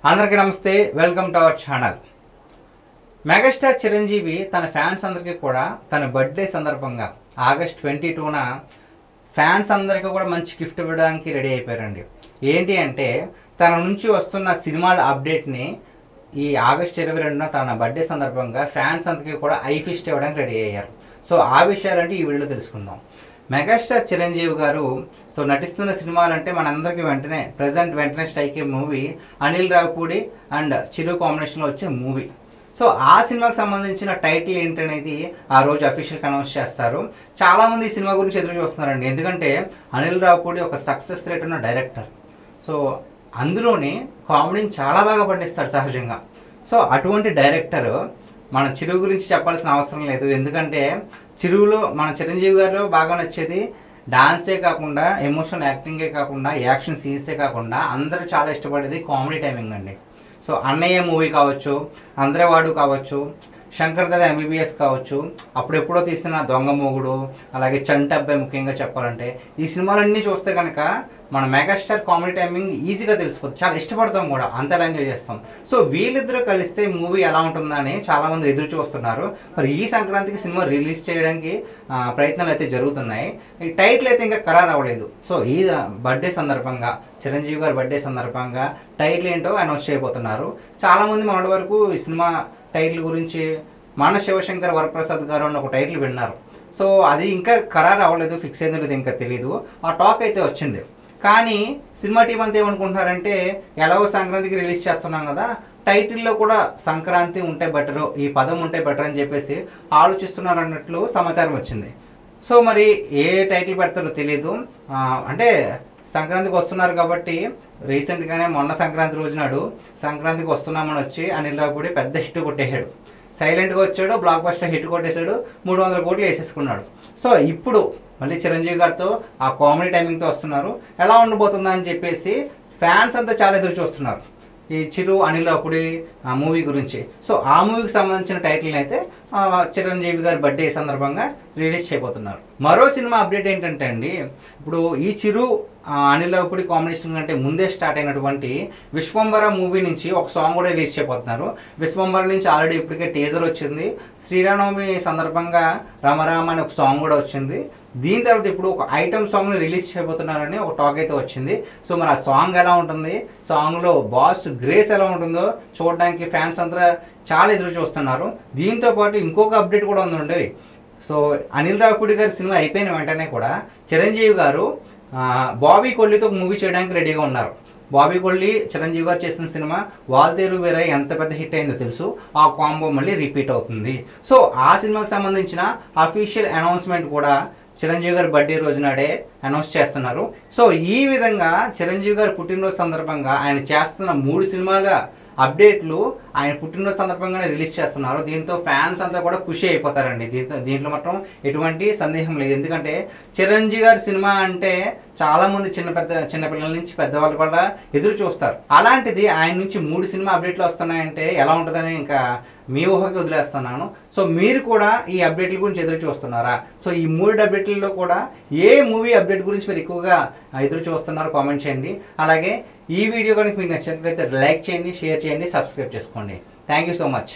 అందరికీ నమస్తే, welcome to our channel. Megastar Chiranjeevi తన ఫ్యాన్స్ అందరికీ కూడా తన బర్త్డే సందర్భంగా ఆగస్ట్ 22న ఫ్యాన్స్ అందరికీ కూడా మంచి గిఫ్ట్ ఇవ్వడానికి రెడీ అయిపోయారండి. ఏంటి అంటే తన నుంచి వస్తున్న సినిమాల అప్డేట్ని ఈ ఆగస్ట్ 22న తన బర్త్డే సందర్భంగా ఫ్యాన్స్ అందరికీ కూడా ఐఫిస్ట్ ఇవ్వడానికి రెడీ అయ్యారు. సో ఆ విషయాలంటే ఈ వీడియోలో తెలుసుకుందాం. మెగాస్టార్ చిరంజీవి గారు నటిస్తున్న సినిమాలంటే మనందరికీ వెంటనే స్ట్రైక్ అయ్యే మూవీ అనిల్ రావిపూడి అండ్ చిరు కాంబినేషన్లో వచ్చే మూవీ. సో ఆ సినిమాకి సంబంధించిన టైటిల్ ఏంటనేది ఆ రోజు అఫీషియల్గా అనౌన్స్ చేస్తారు. చాలామంది ఈ సినిమా గురించి ఎదురు చూస్తున్నారండి. ఎందుకంటే అనిల్ రావిపూడి ఒక సక్సెస్ రేట్ ఉన్న డైరెక్టర్. సో అందులోని కామెడీని చాలా బాగా పండిస్తాడు సహజంగా. సో అటువంటి డైరెక్టర్ మన చిరు గురించి చెప్పాల్సిన అవసరం లేదు. ఎందుకంటే చిరువులో మన చిరంజీవి గారు బాగా నచ్చేది డాన్సే కాకుండా ఎమోషనల్ యాక్టింగే కాకుండా యాక్షన్ సీన్సే కాకుండా అందరూ చాలా ఇష్టపడేది కామెడీ టైమింగ్ అండి. సో అన్నయ్య మూవీ కావచ్చు, అందరవాడు కావచ్చు, శంకర్ దాదా ఎంబీబీఎస్ కావచ్చు, అప్పుడెప్పుడో తీసిన దొంగ మొగుడు, అలాగే చంటబ్బాయి ముఖ్యంగా చెప్పాలంటే ఈ సినిమాలన్నీ చూస్తే కనుక మన మెగాస్టార్ కామెడీ టైమింగ్ ఈజీగా తెలిసిపోతుంది. చాలా ఇష్టపడతాం కూడా, అంతలా ఎంజాయ్ చేస్తాం. సో వీళ్ళిద్దరూ కలిస్తే మూవీ ఎలా ఉంటుందని చాలామంది ఎదురు చూస్తున్నారు. మరి ఈ సంక్రాంతికి సినిమా రిలీజ్ చేయడానికి ప్రయత్నాలు అయితే జరుగుతున్నాయి. ఈ టైటిల్ అయితే ఇంకా ఖరారు అవ్వలేదు. సో ఈ బర్త్డే సందర్భంగా, చిరంజీవి గారి బర్త్డే సందర్భంగా టైటిల్ ఏంటో అనౌన్స్ చేయబోతున్నారు. చాలామంది మొన్నటి వరకు ఈ సినిమా టైటిల్ గురించి మన శివశంకర్ వరప్రసాద్ గారు అని ఒక టైటిల్ విన్నారు. సో అది ఇంకా ఖరారు అవ్వలేదు, ఫిక్స్ అయిందో లేదు ఇంకా తెలీదు. ఆ టాక్ అయితే వచ్చింది. కానీ సినిమా టీం అంతా ఏమనుకుంటున్నారంటే ఎలాగో సంక్రాంతికి రిలీజ్ చేస్తున్నాం కదా, టైటిల్లో కూడా సంక్రాంతి ఉంటే బెటరు, ఈ పదం ఉంటే బెటర్ అని చెప్పేసి ఆలోచిస్తున్నారు అన్నట్లు సమాచారం వచ్చింది. సో మరి ఏ టైటిల్ పెడతారో తెలీదు. అంటే సంక్రాంతికి వస్తున్నారు కాబట్టి రీసెంట్గానే మొన్న సంక్రాంతి రోజు నాడు సంక్రాంతికి వస్తున్నామని వచ్చి అనిల్ రావిపూడి పెద్ద హిట్ కొట్టేశాడు. సైలెంట్గా వచ్చాడు, బ్లాక్ బస్టర్ హిట్ కొట్టేశాడు, 300 కోట్లు వేసేసుకున్నాడు. సో ఇప్పుడు మళ్ళీ చిరంజీవి గారితో ఆ కామెడీ టైమింగ్తో వస్తున్నారు. ఎలా ఉండబోతుందా అని చెప్పేసి ఫ్యాన్స్ అంతా చాలా ఎదురు చూస్తున్నారు ఈ చిరు అనిల్ రావిపూడి మూవీ గురించి. సో ఆ మూవీకి సంబంధించిన టైటిల్ని అయితే చిరంజీవి గారి బర్త్డే సందర్భంగా రిలీజ్ చేయబోతున్నారు. మరో సినిమా అప్డేట్ ఏంటంటే అండి, ఇప్పుడు ఈ చిరు అనిల్ రావిపూడి కాంబినేషన్ కంటే ముందే స్టార్ట్ అయినటువంటి విశ్వంబర మూవీ నుంచి ఒక సాంగ్ కూడా రిలీజ్ చేయబోతున్నారు. విశ్వంబర నుంచి ఆల్రెడీ ఇప్పటికే టీజర్ వచ్చింది. శ్రీరామనవమి సందర్భంగా రామరామ అనే ఒక సాంగ్ కూడా వచ్చింది. దీని తర్వాత ఇప్పుడు ఒక ఐటమ్ సాంగ్ని రిలీజ్ చేయబోతున్నారని ఒక టాక్ అయితే వచ్చింది. సో మరి ఆ సాంగ్ ఎలా ఉంటుంది, సాంగ్లో బాస్ గ్రేస్ ఎలా ఉంటుందో చూడడానికి ఫ్యాన్స్ అంతా చాలా ఎదురు చూస్తున్నారు. దీంతో పాటు ఇంకొక అప్డేట్ కూడా ఉందండి. సో అనిల్ రావిపూడి గారి సినిమా అయిపోయిన వెంటనే కూడా చిరంజీవి గారు బాబీ కొల్లితో ఒక మూవీ చేయడానికి రెడీగా ఉన్నారు. బాబీ కొల్లి చిరంజీవి గారు చేసిన సినిమా వాల్తేరు వీరయ్య ఎంత పెద్ద హిట్ అయిందో తెలుసు. ఆ కాంబో మళ్ళీ రిపీట్ అవుతుంది. సో ఆ సినిమాకి సంబంధించిన అఫీషియల్ అనౌన్స్మెంట్ కూడా చిరంజీవి గారి బర్త్డే రోజు నాడే అనౌన్స్ చేస్తున్నారు. సో ఈ విధంగా చిరంజీవి గారి పుట్టినరోజు సందర్భంగా ఆయన చేస్తున్న 3 సినిమాల అప్డేట్లు ఆయన పుట్టినరోజు సందర్భంగానే రిలీజ్ చేస్తున్నారు. దీంతో ఫ్యాన్స్ అంతా కూడా ఖుషి అయిపోతారండి. దీంట్లో మాత్రం ఎటువంటి సందేహం లేదు. ఎందుకంటే చిరంజీవి గారి సినిమా అంటే చాలామంది చిన్నపిల్లల నుంచి పెద్దవాళ్ళు కూడా ఎదురు చూస్తారు. అలాంటిది ఆయన నుంచి 3 సినిమా అప్డేట్లు వస్తున్నాయంటే ఎలా ఉంటుందని ఇంకా మీ ఊహకి వదిలేస్తున్నాను. సో మీరు కూడా ఈ అప్డేట్ల గురించి ఎదురు చూస్తున్నారా? సో ఈ 3 అప్డేట్లలో కూడా ఏ మూవీ అప్డేట్ గురించి మీరు ఎక్కువగా ఎదురు చూస్తున్నారో కామెంట్ చేయండి. అలాగే ఈ వీడియో కనుక మీకు నచ్చినట్లయితే లైక్ చేయండి, షేర్ చేయండి, సబ్స్క్రైబ్ చేసుకోండి. Thank you so much.